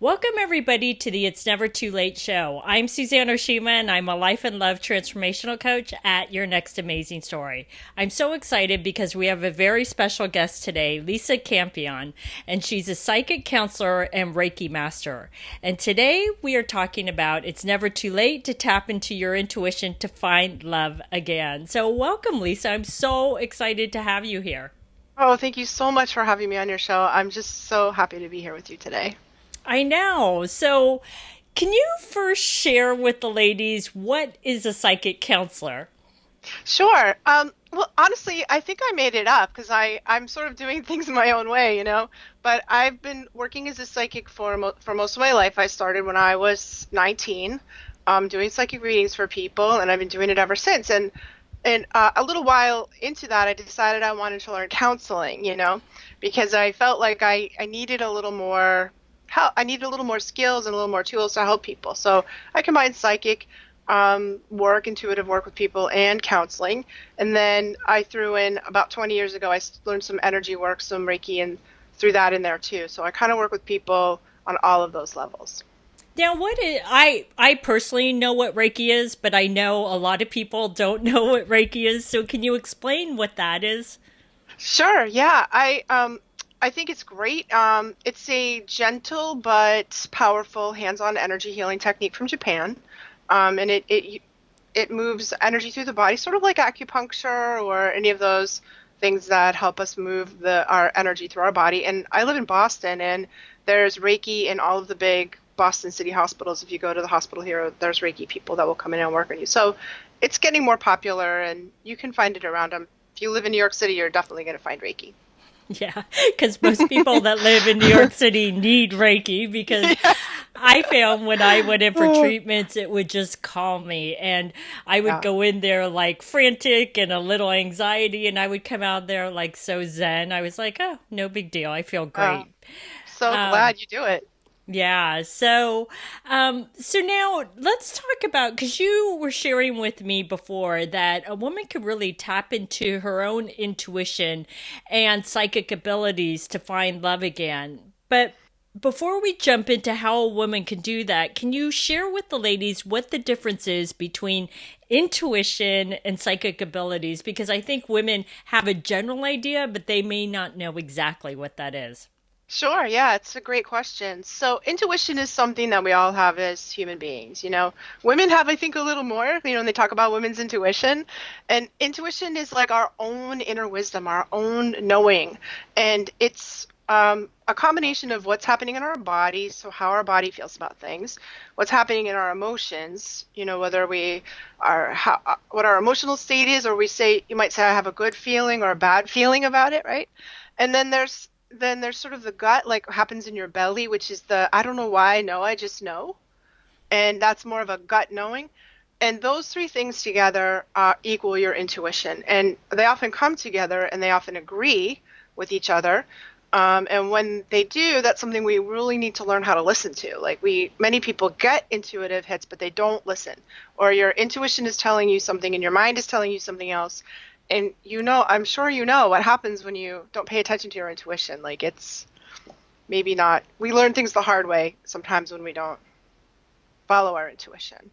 Welcome, everybody, to the It's Never Too Late show. I'm Suzanne Oshima, and I'm a life and love transformational coach at Your Next Amazing Story. I'm so excited because we have a very special guest today, Lisa Campion, and she's a psychic counselor and Reiki master. And today we are talking about it's never too late to tap into your intuition to find love again. So welcome, Lisa. I'm so excited to have you here. Oh, thank you so much for having me on your show. I'm just so happy to be here with you today. I know. So, can you first share with the ladies what is a psychic counselor? Sure. Well, honestly, I think I made it up because I'm sort of doing things my own way, you know. But I've been working as a psychic for most of my life. I started when I was 19, doing psychic readings for people, and I've been doing it ever since. And a little while into that, I decided I wanted to learn counseling, you know, because I felt like I needed a little more help. I needed a little more skills and a little more tools to help people. So I combined psychic work, intuitive work with people, and counseling. And then I threw in about 20 years ago, learned some energy work, some Reiki, and threw that in there too. So I kind of work with people on all of those levels. Now, I personally know what Reiki is, but I know a lot of people don't know what Reiki is. So, can you explain what that is? Sure. Yeah. I think it's great. It's a gentle but powerful hands-on energy healing technique from Japan. And it moves energy through the body, sort of like acupuncture or any of those things that help us move our energy through our body. And I live in Boston, and there's Reiki in all of the big Boston City hospitals. If you go to the hospital here, there's Reiki people that will come in and work on you. So it's getting more popular, and you can find it around them. If you live in New York City, you're definitely going to find Reiki. Yeah, because most people that live in New York City need Reiki because Yeah. I found when I went in for treatments, it would just calm me. And I would Yeah. go in there like frantic and a little anxiety, and I would come out there like so zen. I was like, oh, no big deal. I feel Oh, great. so Um, glad you do it. yeah. So now let's talk about, because you were sharing with me before that a woman could really tap into her own intuition and psychic abilities to find love again. But before we jump into how a woman can do that, can you share with the ladies what the difference is between intuition and psychic abilities? Because I think women have a general idea, but they may not know exactly what that is. Sure, yeah, it's a great question. So, intuition is something that we all have as human beings, you know. Women have, I think, a little more, you know, when they talk about women's intuition. And intuition is like our own inner wisdom, our own knowing. And it's a combination of what's happening in our body, so how our body feels about things, what's happening in our emotions, you know, whether we are, what our emotional state is, or you might say, I have a good feeling or a bad feeling about it, right? And then there's sort of the gut, like what happens in your belly, which is the I don't know why I know, I just know. And that's more of a gut knowing. And those three things together equal your intuition. And they often come together and they often agree with each other. And when they do, that's something we really need to learn how to listen to. Like many people get intuitive hits, but they don't listen. Or your intuition is telling you something and your mind is telling you something else. And you know, I'm sure you know what happens when you don't pay attention to your intuition. Like it's maybe not, we learn things the hard way sometimes when we don't follow our intuition.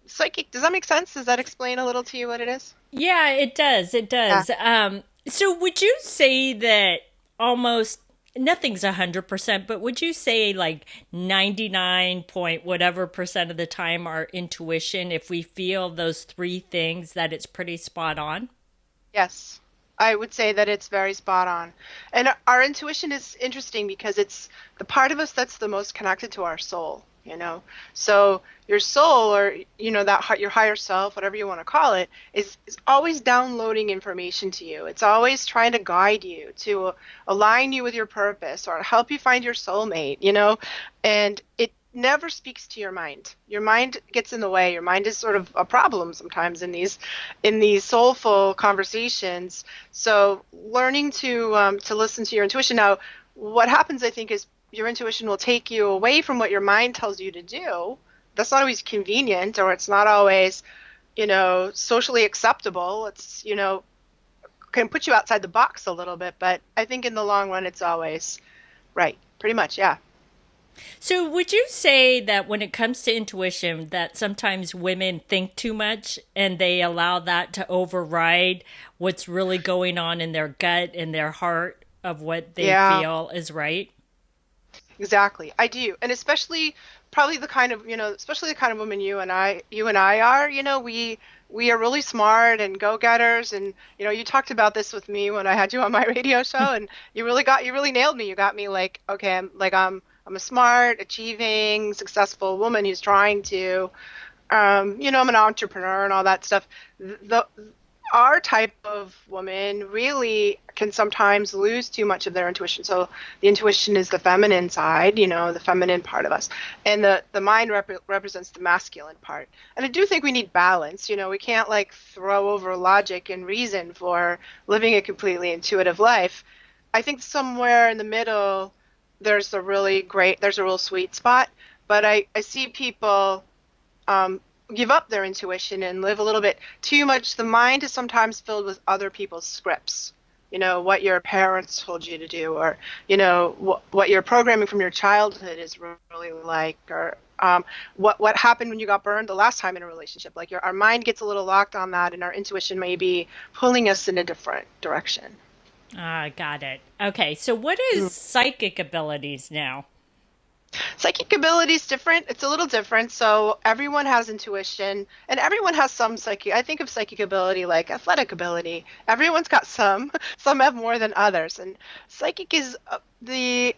Psychic, does that make sense? Does that explain a little to you what it is? Yeah, it does. It Yeah. does. So would you say that almost nothing's 100%, but would you say like 99 point whatever percent of the time our intuition, if we feel those three things, that it's pretty spot on? Yes, I would say that it's very spot on. And our intuition is interesting because it's the part of us that's the most connected to our soul, you know. So your soul, or you know, your higher self, whatever you want to call it, is always downloading information to you. It's always trying to guide you, to align you with your purpose or help you find your soulmate, you know. And it never speaks to your mind. Your mind gets in the way. Your mind is sort of a problem sometimes in these soulful conversations. So learning to listen to your intuition. Now, what happens, I think, is your intuition will take you away from what your mind tells you to do. That's not always convenient, or it's not always, you know, socially acceptable. It's, you know, can put you outside the box a little bit, but I think in the long run, it's always right. Pretty much, yeah. So, would you say that when it comes to intuition, that sometimes women think too much and they allow that to override what's really going on in their gut and their heart of what they Yeah. feel is right? Exactly. I do. And especially probably the kind of, especially the kind of woman you and I are, we are really smart and go-getters, and you talked about this with me when I had you on my radio show, and you really nailed me. You got me like, okay, I'm a smart, achieving, successful woman who's trying to I'm an entrepreneur and all that stuff. The Our type of woman really can sometimes lose too much of their intuition. So the intuition is the feminine side, the feminine part of us, and the mind represents the masculine part. And I do think we need balance. We can't like throw over logic and reason for living a completely intuitive life. I think somewhere in the middle, there's a real sweet spot. But I see people give up their intuition and live a little bit too much. The mind is sometimes filled with other people's scripts. What your parents told you to do, or what your programming from your childhood is really like, or what happened when you got burned the last time in a relationship. Like our mind gets a little locked on that, and our intuition may be pulling us in a different direction. Ah, got it. Okay, so what is psychic abilities now? Psychic ability is different. It's a little different. So everyone has intuition, and everyone has some psychic. I think of psychic ability like athletic ability. Everyone's got some. Some have more than others. And psychic is the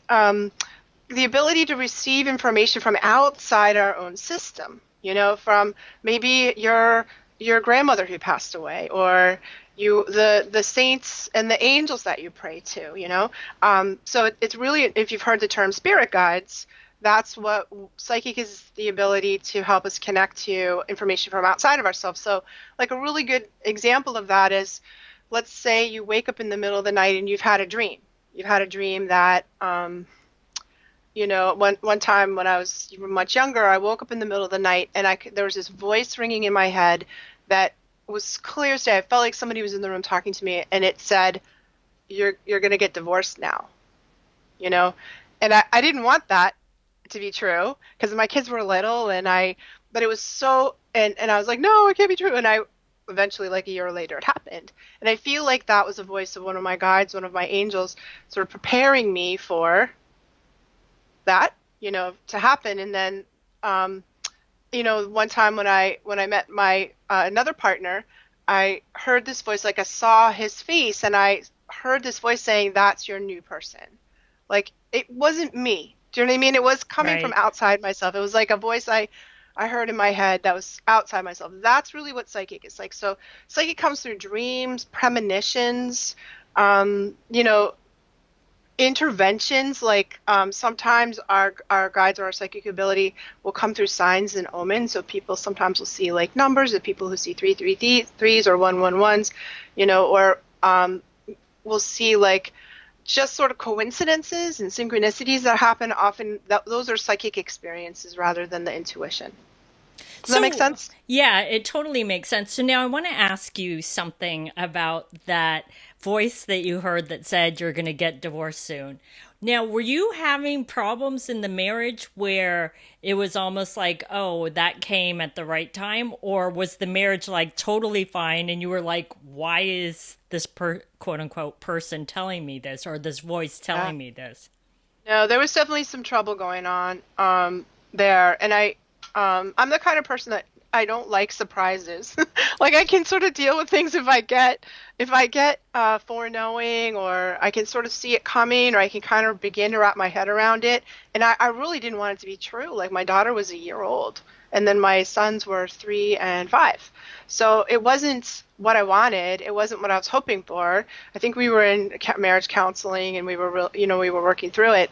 ability to receive information from outside our own system. From maybe your grandmother who passed away, or the saints and the angels that you pray to. So it's really, if you've heard the term spirit guides, that's what psychic is, the ability to help us connect to information from outside of ourselves. So like a really good example of that is, let's say you wake up in the middle of the night and you've had a dream. You've had a dream that one time when I was much younger, I woke up in the middle of the night, and there was this voice ringing in my head that was clear as day. I felt like somebody was in the room talking to me, and it said, "You're going to get divorced now," and I didn't want that to be true because my kids were little, but it was so, and I was like, no, it can't be true. And I eventually, like a year later, it happened. And I feel like that was a voice of one of my guides, one of my angels, sort of preparing me for that, to happen. And then, one time when I met my another partner, I heard this voice, like I saw his face, and I heard this voice saying, "That's your new person." Like it wasn't me. Do you know what I mean? It was coming from Right. outside myself. It was like a voice I heard in my head that was outside myself. That's really what psychic is like. So psychic comes through dreams, premonitions, um, you know, interventions. Like sometimes our guides or our psychic ability will come through signs and omens. So people sometimes will see like numbers. The people who see threes or 111s, or will see like just sort of coincidences and synchronicities that happen often. Those are psychic experiences rather than the intuition. Does that make So, sense? yeah, it totally makes sense. So now I want to ask you something about that voice that you heard that said you're going to get divorced soon. Now, were you having problems in the marriage where it was almost like, oh, that came at the right time? Or was the marriage like totally fine and you were like, why is this quote unquote person telling me this, or this voice Yeah. telling me this? No, there was definitely some trouble going on there, and I'm the kind of person that I don't like surprises. Like I can sort of deal with things if I get foreknowing, or I can sort of see it coming, or I can kind of begin to wrap my head around it. And I really didn't want it to be true. Like my daughter was a year old, and then my sons were 3 and 5. So it wasn't what I wanted. It wasn't what I was hoping for. I think we were in marriage counseling, and we were working through it.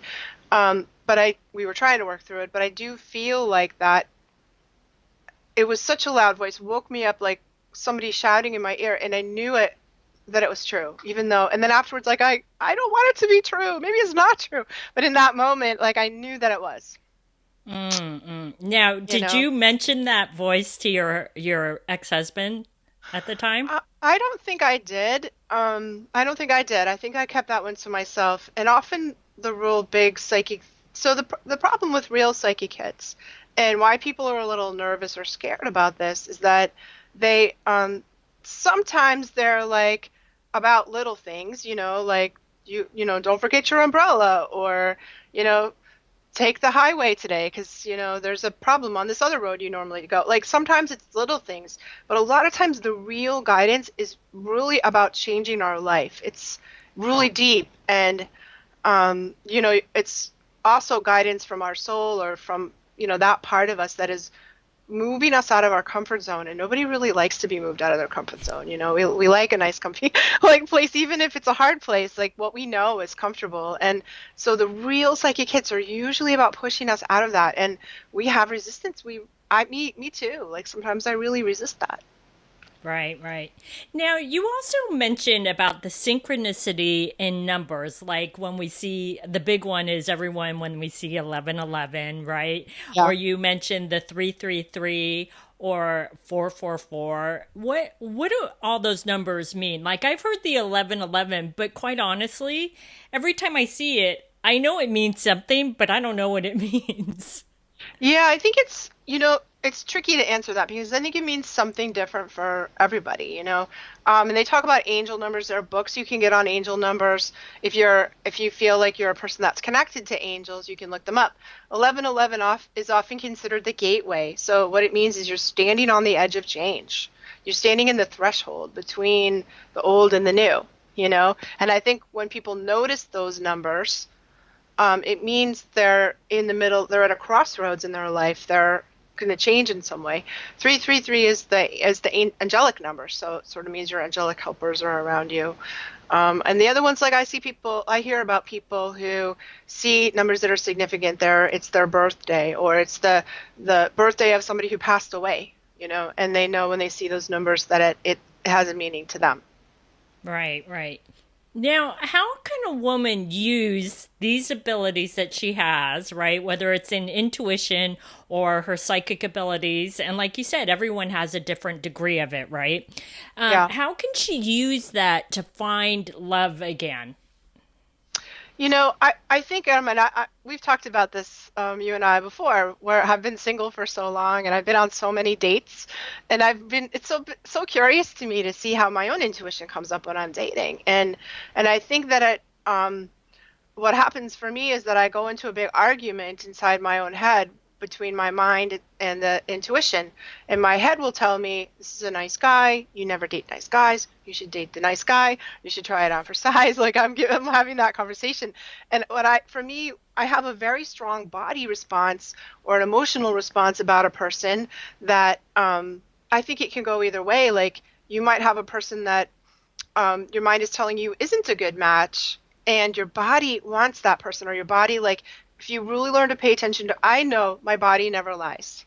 But we were trying to work through it. But I do feel like that it was such a loud voice, woke me up like somebody shouting in my ear, and I knew it that it was true, even though, and then afterwards, like I don't want it to be true. Maybe it's not true, but in that moment, like I knew that it was. Now, You did know, you mention that voice to your ex-husband at the time? I don't think I did. I don't think I did. I think I kept that one to myself. And often the real big psychic So the problem with real psychic hits and why people are a little nervous or scared about this is that they sometimes they're like about little things, like don't forget your umbrella, or you know take the highway today because there's a problem on this other road you normally go. Like sometimes it's little things, but a lot of times the real guidance is really about changing our life. It's really deep, and it's also guidance from our soul, or from that part of us that is moving us out of our comfort zone. And nobody really likes to be moved out of their comfort zone. We like a nice comfy like place, even if it's a hard place. Like what we know is comfortable. And so the real psychic hits are usually about pushing us out of that. And we have resistance. Me too. Like sometimes I really resist that. Right, right. Now, you also mentioned about the synchronicity in numbers. Like when we see the big one is everyone when we see 1111, right? Yeah. Or you mentioned the 333 or 444. What do all those numbers mean? Like I've heard the 1111, but quite honestly, every time I see it, I know it means something, but I don't know what it means. Yeah, I think it's tricky to answer that because I think it means something different for everybody. And they talk about angel numbers. There are books you can get on angel numbers. If you feel like you're a person that's connected to angels, you can look them up. 1111 is often considered the gateway. So what it means is you're standing on the edge of change. You're standing in the threshold between the old and the new. And I think when people notice those numbers, it means they're in the middle, they're at a crossroads in their life. They're going to change in some way. 333 is the angelic number, so it sort of means your angelic helpers are around you. And the other ones, like I hear about people who see numbers that are significant. It's their birthday, or it's the birthday of somebody who passed away, and they know when they see those numbers that it has a meaning to them. Right, right. Now, how can a woman use these abilities that she has, right? Whether it's in intuition or her psychic abilities. And like you said, everyone has a different degree of it, right? Yeah. How can she use that to find love again? I think, and we've talked about this, you and I before, where I've been single for so long and I've been on so many dates, and it's so curious to me to see how my own intuition comes up when I'm dating. And I think that what happens for me is that I go into a big argument inside my own head between my mind and the intuition. And my head will tell me, this is a nice guy. You never date nice guys. You should date the nice guy. You should try it on for size. Like I'm having that conversation. And for me, I have a very strong body response or an emotional response about a person that I think it can go either way. Like you might have a person that your mind is telling you isn't a good match, and your body wants that person, or your body, like, if you really learn to pay attention to, I know my body never lies.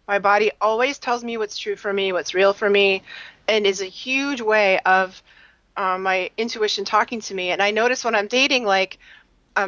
My body always tells me what's true for me, what's real for me, and is a huge way of my intuition talking to me. And I notice when I'm dating, like,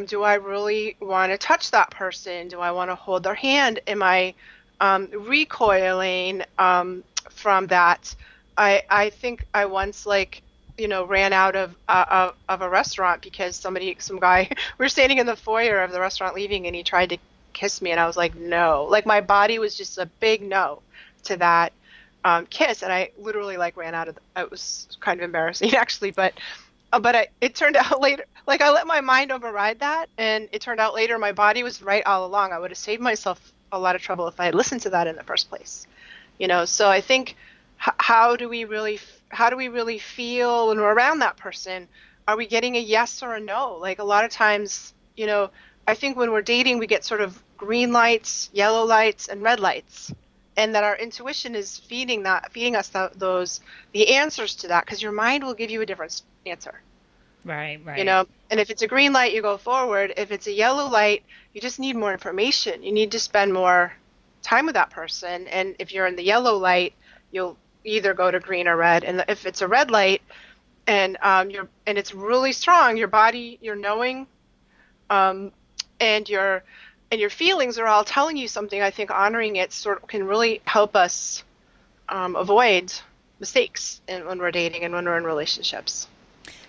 do I really want to touch that person? Do I want to hold their hand? Am I recoiling from that? I think I once, like, ran out of a restaurant because some guy, we were standing in the foyer of the restaurant leaving, and he tried to kiss me, and I was like, no. Like my body was just a big no to that kiss, and I literally like ran out of. It was kind of embarrassing actually, but it turned out later, like I let my mind override that, and it turned out later my body was right all along. I would have saved myself a lot of trouble if I had listened to that in the first place. So I think how do we really feel when we're around that person? Are we getting a yes or a no? Like a lot of times, I think when we're dating, we get sort of green lights, yellow lights, and red lights, and that our intuition is feeding us the answers to that, because your mind will give you a different answer. Right, right. And if it's a green light, you go forward. If it's a yellow light, you just need more information. You need to spend more time with that person. And if you're in the yellow light, you'll either go to green or red. And if it's a red light and it's really strong, your body, your knowing, and your feelings are all telling you something. I think honoring it sort of can really help us avoid mistakes when we're dating and when we're in relationships.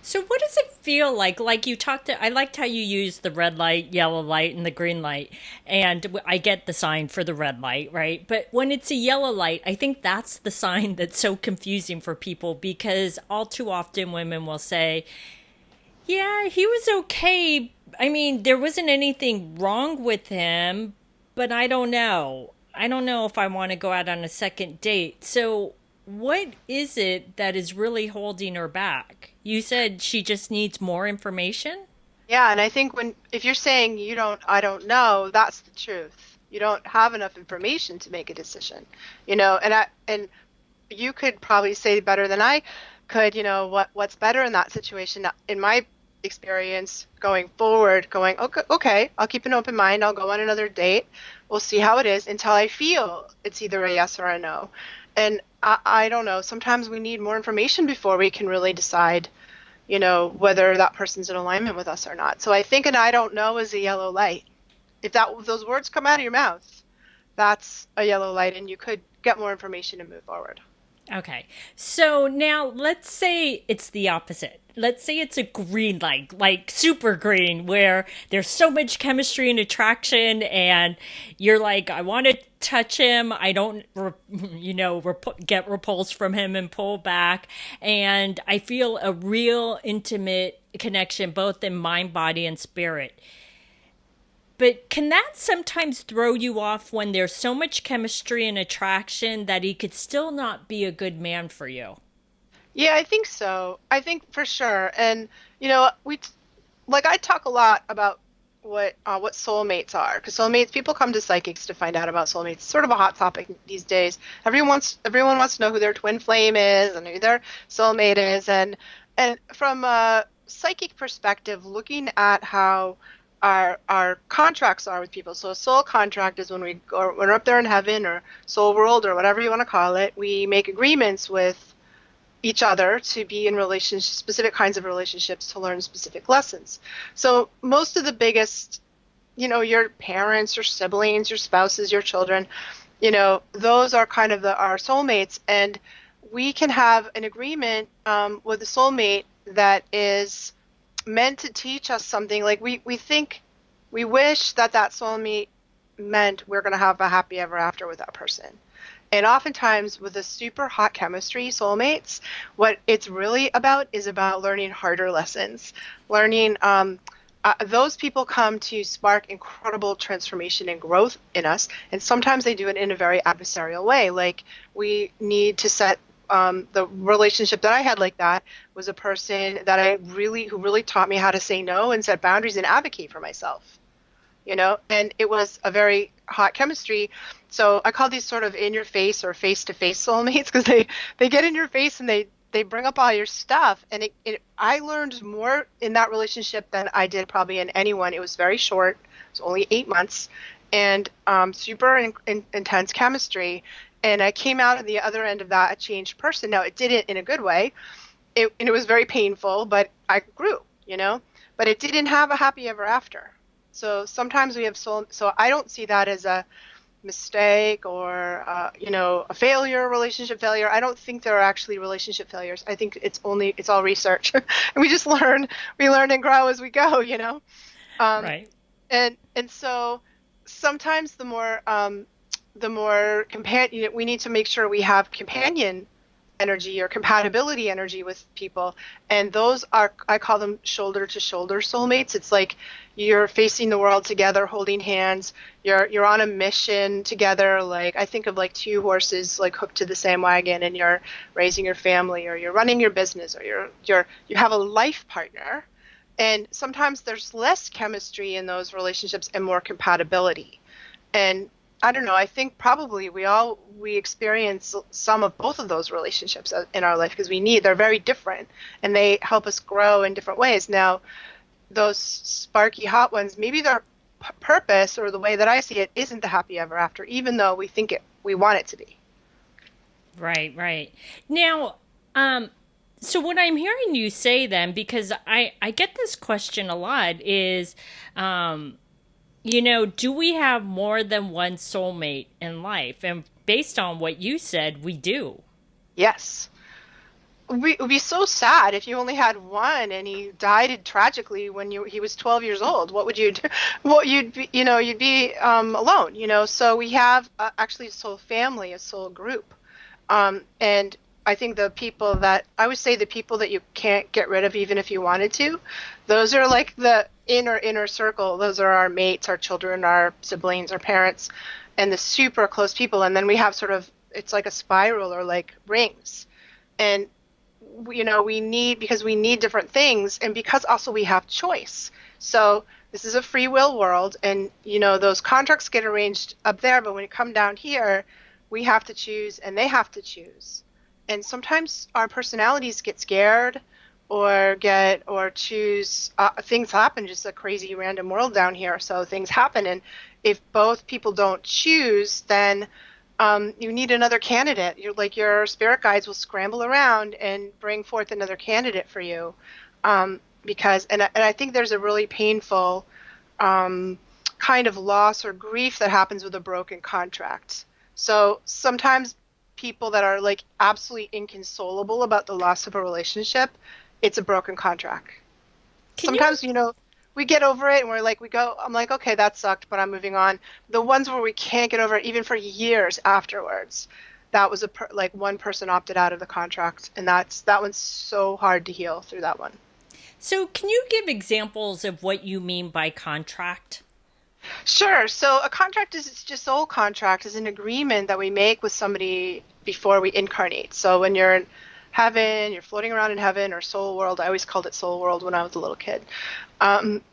So what does it feel like? Like you talked I liked how you used the red light, yellow light, and the green light. And I get the sign for the red light, right? But when it's a yellow light, I think that's the sign that's so confusing for people because all too often women will say, yeah, he was okay. I mean, there wasn't anything wrong with him, but I don't know. I don't know if I want to go out on a second date. So, what is it that is really holding her back? You said she just needs more information? Yeah, and I think if you're saying I don't know, that's the truth. You don't have enough information to make a decision, and you could probably say better than I could, what's better in that situation. In my experience going forward, going, okay, I'll keep an open mind. I'll go on another date. We'll see how it is until I feel it's either a yes or a no. And I don't know. Sometimes we need more information before we can really decide, whether that person's in alignment with us or not. So I think an I don't know is a yellow light. If those words come out of your mouth, that's a yellow light, and you could get more information and move forward. Okay. So now let's say it's the opposite. Let's say it's a green light, like super green, where there's so much chemistry and attraction, and you're like, I want to touch him. I don't, get repulsed from him and pull back. And I feel a real intimate connection, both in mind, body, and spirit. But can that sometimes throw you off when there's so much chemistry and attraction that he could still not be a good man for you? Yeah, I think so. I think for sure. And I talk a lot about what soulmates are, because soulmates, people come to psychics to find out about soulmates. It's sort of a hot topic these days. Everyone wants to know who their twin flame is and who their soulmate is. And from a psychic perspective, looking at how our contracts are with people. So a soul contract is when we're up there in heaven or soul world or whatever you want to call it. We make agreements with each other to be in relationships, specific kinds of relationships, to learn specific lessons. So most of the biggest, your parents, your siblings, your spouses, your children, those are kind of our soulmates. And we can have an agreement with a soulmate that is meant to teach us something. Like we wish that soulmate meant we're going to have a happy ever after with that person. And oftentimes with a super hot chemistry, soulmates, what it's really about is about learning harder lessons. Learning, those people come to spark incredible transformation and growth in us. And sometimes they do it in a very adversarial way. Like we need to set the relationship that I had like that was a person that who really taught me how to say no and set boundaries and advocate for myself, and it was a very hot chemistry. So I call these sort of in your face or face to face soulmates, because they get in your face and they bring up all your stuff. And I learned more in that relationship than I did probably in anyone. It was very short. It was only 8 months, and super intense chemistry. And I came out at the other end of that a changed person. Now, it didn't in a good way. And it was very painful, but I grew, But it didn't have a happy ever after. So sometimes we have so I don't see that as a mistake or, a failure, relationship failure. I don't think there are actually relationship failures. I think it's all research. And we just we learn and grow as we go, Right. And so sometimes the more we need to make sure we have companion energy or compatibility energy with people. And those are, I call them shoulder to shoulder soulmates. It's like you're facing the world together, holding hands. You're on a mission together. Like I think of like two horses like hooked to the same wagon, and you're raising your family, or you're running your business, or you have a life partner. And sometimes there's less chemistry in those relationships and more compatibility. And I don't know, I think probably we experience some of both of those relationships in our life, because they're very different and they help us grow in different ways. Now, those sparky hot ones, maybe their purpose, or the way that I see it, isn't the happy ever after, even though we want it to be. Right, right. Now, so what I'm hearing you say then, because I get this question a lot, is, do we have more than one soulmate in life? And based on what you said, we do. Yes. it would be so sad if you only had one and he died tragically when he was 12 years old. What would you do? What you'd be, you'd be alone, So we have actually a soul family, a soul group. And I think I would say the people that you can't get rid of even if you wanted to, those are like the inner circle. Those are our mates, our children, our siblings, our parents, and the super close people. And then we have it's like a spiral or like rings. And because we need different things, and because also we have choice. So this is a free will world, and those contracts get arranged up there, but when you come down here, we have to choose and they have to choose. And sometimes our personalities get scared or choose things happen, just a crazy random world down here, so things happen. And if both people don't choose, then you need another candidate. Your spirit guides will scramble around and bring forth another candidate for you, and I think there's a really painful kind of loss or grief that happens with a broken contract. So sometimes people that are like absolutely inconsolable about the loss of a relationship, it's a broken contract. Can you Sometimes, we get over it and I'm like, okay, that sucked, but I'm moving on. The ones where we can't get over it, even for years afterwards, that was like one person opted out of the contract, and that one's so hard to heal through that one. So, can you give examples of what you mean by contract? Sure. So a contract it's just soul contract is an agreement that we make with somebody before we incarnate. So when you're in heaven, you're floating around in heaven or soul world. I always called it soul world when I was a little kid.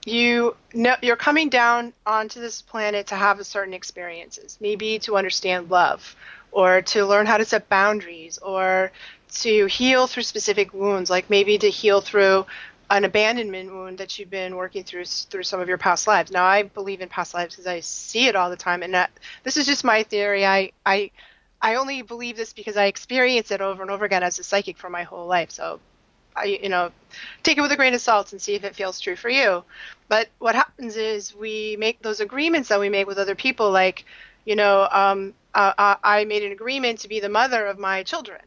You're coming down onto this planet to have certain experiences, maybe to understand love, or to learn how to set boundaries, or to heal through specific wounds, like maybe to heal through an abandonment wound that you've been working through some of your past lives. Now, I believe in past lives because I see it all the time, and this is just my theory. I only believe this because I experience it over and over again as a psychic for my whole life. So take it with a grain of salt and see if it feels true for you. But what happens is we make those agreements that we make with other people, like, I made an agreement to be the mother of my children,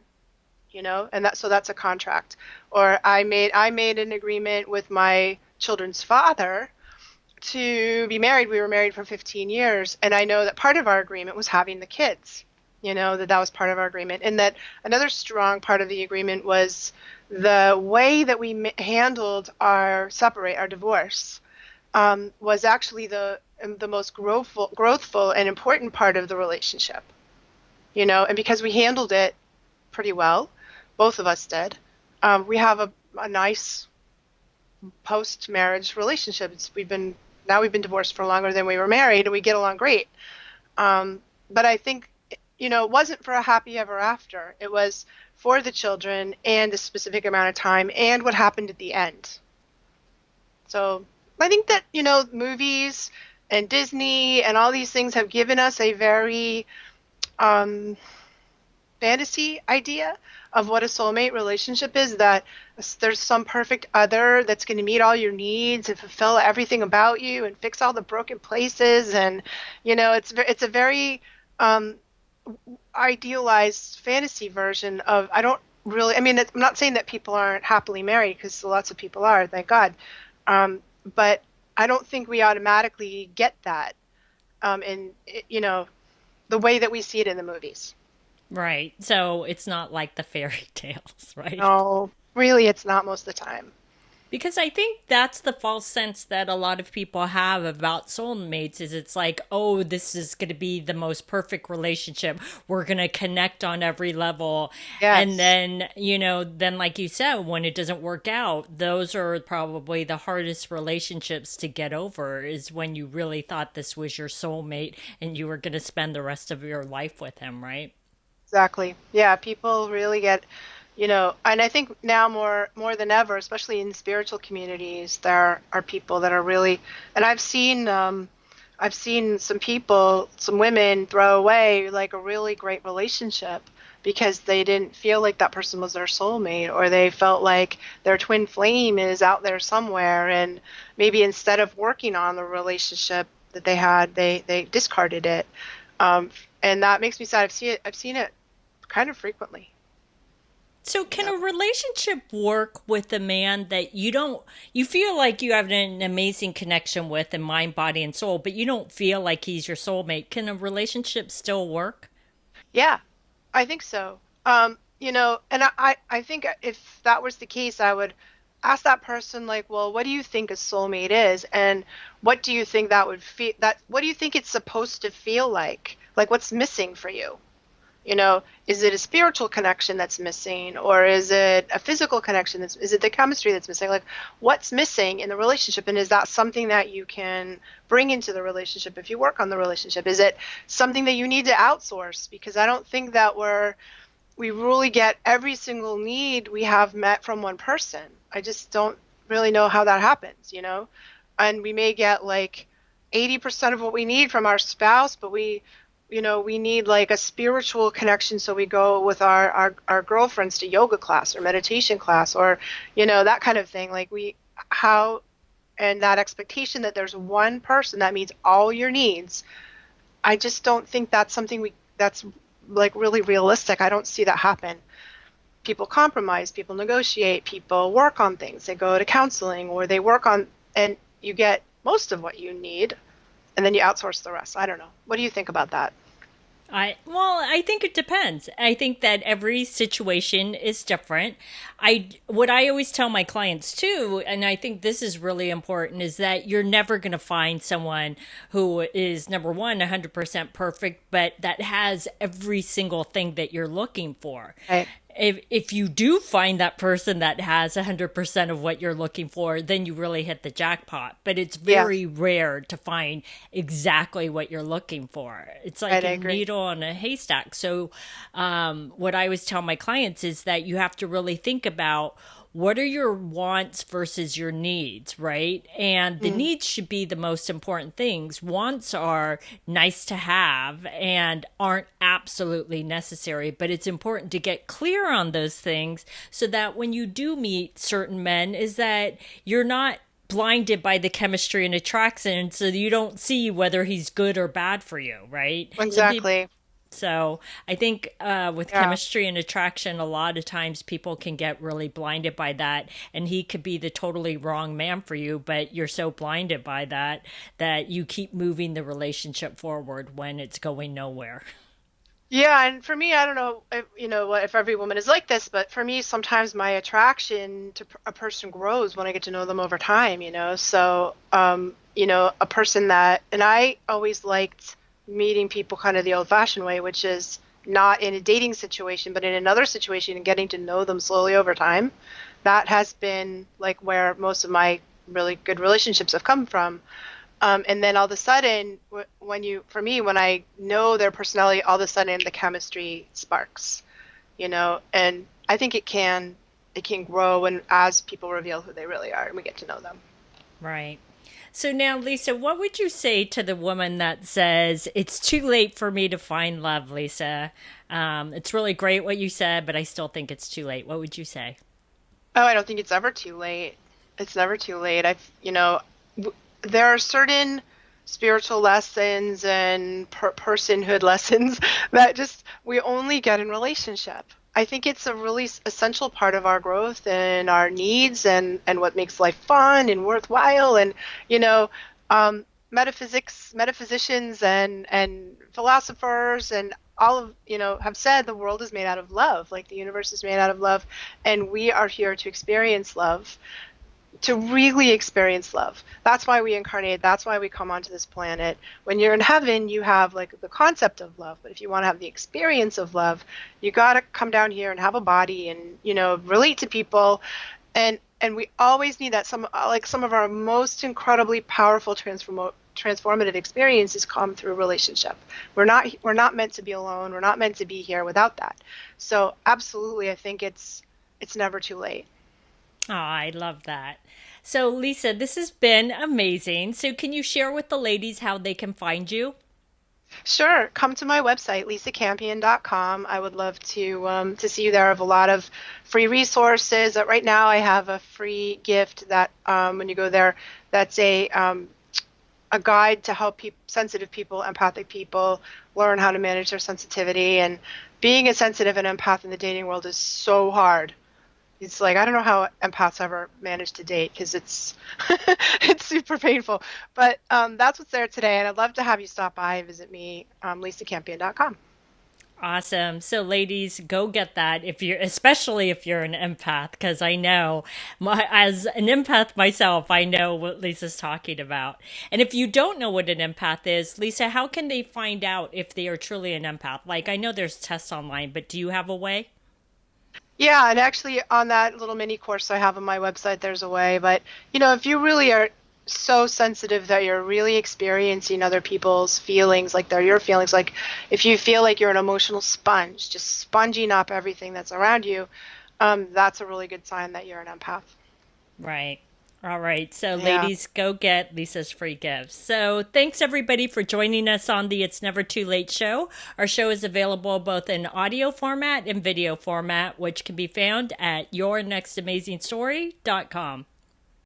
and that's a contract. Or I made an agreement with my children's father to be married. We were married for 15 years, and I know that part of our agreement was having the kids. That was part of our agreement, and that another strong part of the agreement was the way that we handled our divorce was actually the most growthful and important part of the relationship. And because we handled it pretty well, both of us did. We have a nice post-marriage relationship. We've been divorced for longer than we were married, and we get along great. But I think, it wasn't for a happy ever after. It was for the children and a specific amount of time and what happened at the end. So I think that, movies and Disney and all these things have given us a very fantasy idea of what a soulmate relationship is, that there's some perfect other that's going to meet all your needs and fulfill everything about you and fix all the broken places. And, it's a very idealized fantasy version of, I'm not saying that people aren't happily married, because lots of people are, thank God. But I don't think we automatically get that in, the way that we see it in the movies. Right. So it's not like the fairy tales, right? No, really, it's not most of the time. Because I think that's the false sense that a lot of people have about soulmates is it's like, oh, this is going to be the most perfect relationship. We're going to connect on every level. Yes. And then, then like you said, when it doesn't work out, those are probably the hardest relationships to get over, is when you really thought this was your soulmate and you were going to spend the rest of your life with him, right? Exactly. Yeah, people really get, and I think now more than ever, especially in spiritual communities, there are people that are really, and I've seen some women throw away like a really great relationship because they didn't feel like that person was their soulmate, or they felt like their twin flame is out there somewhere, and maybe instead of working on the relationship that they had, they discarded it. And that makes me sad. I've seen it kind of frequently. So can Yeah. a relationship work with a man that you feel like you have an amazing connection with in mind, body, and soul, but you don't feel like he's your soulmate? Can a relationship still work? Yeah, I think so. And I think if that was the case, I would ask that person like, well, what do you think a soulmate is? And what do you think that would feel that what do you think it's supposed to feel like? Like what's missing for you? Is it a spiritual connection that's missing, or is it a physical connection is it the chemistry that's missing? Like what's missing in the relationship, and is that something that you can bring into the relationship if you work on the relationship? Is it something that you need to outsource? Because I don't think that we really get every single need we have met from one person. I just don't really know how that happens. And we may get like 80% of what we need from our spouse, but we need like a spiritual connection, so we go with our girlfriends to yoga class or meditation class, or that kind of thing. Like we how and that expectation that there's one person that meets all your needs. I just don't think that's something we that's like really realistic. I don't see that happen. People compromise, people negotiate, people work on things, they go to counseling, or they work on, and you get most of what you need, and then you outsource the rest. I don't know. What do you think about that? I think it depends. I think that every situation is different. What I always tell my clients too, and I think this is really important, is that you're never going to find someone who is number one 100% perfect, but that has every single thing that you're looking for. Right. If you do find that person that has 100% of what you're looking for, then you really hit the jackpot. But it's Yeah. very rare to find exactly what you're looking for. It's like Right, I a agree. needle in a haystack. So, what I always tell my clients is that you have to really think about what are your wants versus your needs, right? And the Mm. needs should be the most important things. Wants are nice to have and aren't absolutely necessary, but it's important to get clear on those things so that when you do meet certain men, is that you're not blinded by the chemistry and attraction, so you don't see whether he's good or bad for you, right? Some people Exactly. so I think with Yeah. chemistry and attraction, a lot of times people can get really blinded by that, and he could be the totally wrong man for you, but you're so blinded by that that you keep moving the relationship forward when it's going nowhere. Yeah, and for me, I don't know if every woman is like this, but for me, sometimes my attraction to a person grows when I get to know them over time. So, a person that, and I always liked meeting people kind of the old-fashioned way, which is not in a dating situation, but in another situation and getting to know them slowly over time. That has been like where most of my really good relationships have come from. And then all of a sudden, for me, when I know their personality, all of a sudden the chemistry sparks. And I think it can grow, and as people reveal who they really are and we get to know them. Right. So now, Lisa, what would you say to the woman that says, it's too late for me to find love, Lisa? It's really great what you said, but I still think it's too late. What would you say? Oh, I don't think it's ever too late. It's never too late. There are certain spiritual lessons and personhood lessons that just we only get in relationship. I think it's a really essential part of our growth and our needs, and what makes life fun and worthwhile. And you know, metaphysicians and philosophers and all of have said the world is made out of love, like the universe is made out of love, and we are here to experience love, to really experience love. That's why we incarnate. That's why we come onto this planet. When you're in heaven, you have like the concept of love, but if you want to have the experience of love, you got to come down here and have a body and relate to people. And we always need that. Some of our most incredibly powerful transformative experiences come through relationship. We're not meant to be alone. We're not meant to be here without that. So absolutely, I think it's never too late. Oh, I love that. So, Lisa, this has been amazing. So, can you share with the ladies how they can find you? Sure. Come to my website, lisacampion.com. I would love to see you there. I have a lot of free resources. Right now, I have a free gift that when you go there, that's a guide to help sensitive people, empathic people learn how to manage their sensitivity. And being a sensitive and empath in the dating world is so hard. It's like, I don't know how empaths ever manage to date because it's it's super painful. But that's what's there today. And I'd love to have you stop by and visit me, lisacampion.com. Awesome. So ladies, go get that if you're, especially if you're an empath, because I know as an empath myself, I know what Lisa's talking about. And if you don't know what an empath is, Lisa, how can they find out if they are truly an empath? Like, I know there's tests online, but do you have a way? Yeah, and actually on that little mini course I have on my website, there's a way. But, if you really are so sensitive that you're really experiencing other people's feelings like they're your feelings, like if you feel like you're an emotional sponge, just sponging up everything that's around you, that's a really good sign that you're an empath. Right. All right. So, Yeah. ladies, go get Lisa's free gifts. So, thanks everybody for joining us on the It's Never Too Late show. Our show is available both in audio format and video format, which can be found at yournextamazingstory.com.